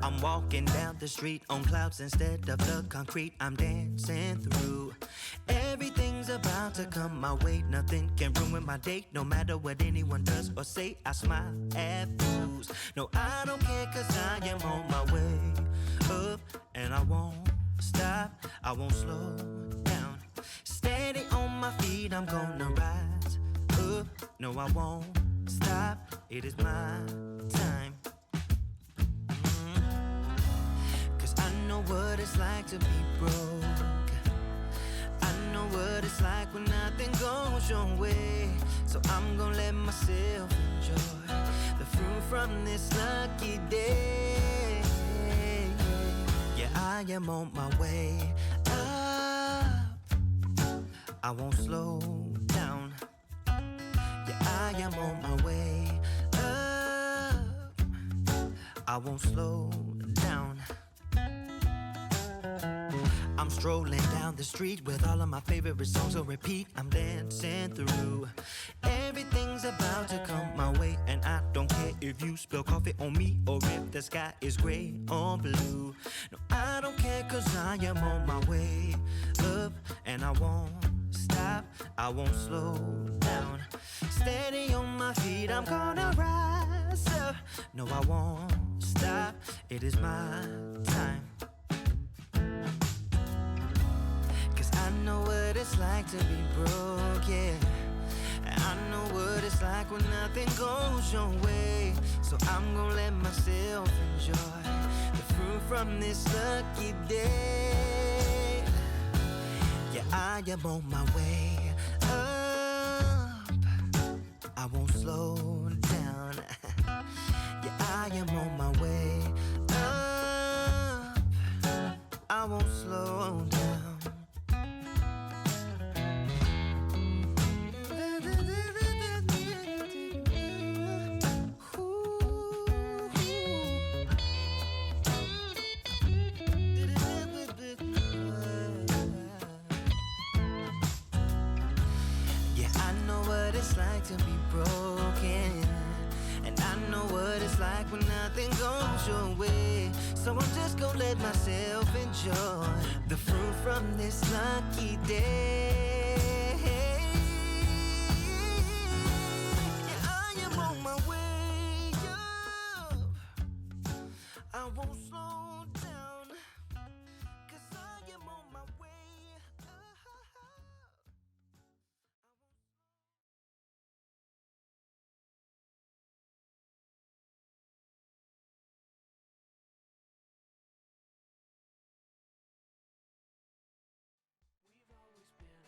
I'm walking down the street on clouds instead of the concrete I'm dancing through. Everything's about to come my way. Nothing can ruin my day. No matter what anyone does or say, I smile at fools. No, I don't care, cause I am on my way up, and I won't stop, I won't slow down. Steady on my feet, I'm gonna rise up. No, I won't stop. It is my time. Cause I know what it's like to be broke. I know what it's like when nothing goes your way. So I'm gonna let myself enjoy the fruit from this lucky day. Yeah, I am on my way up. I won't slow down. Yeah, I am on my way up. I won't slow down. I'm strolling down the street with all of my favorite songs on repeat. I'm dancing through. Everything's about to come my way, and I don't care if you spill coffee on me or if the sky is gray or blue. No, I don't care, cause I am on my way up, and I won't stop, I won't slow down. Steady on my feet, I'm gonna rise up. No, I won't stop, it is my time. I know what it's like to be broke, yeah. I know what it's like when nothing goes your way. So I'm gonna let myself enjoy the fruit from this lucky day. Yeah, I am on my way up. I won't slow down. Yeah, I am on my way up. I won't slow down. To be broken, and I know what it's like when nothing goes your way. So I'm just gonna let myself enjoy the fruit from this lucky day. Yeah, I am on my way up. I won't slow down, cause I am on my way up. We've always been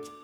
す。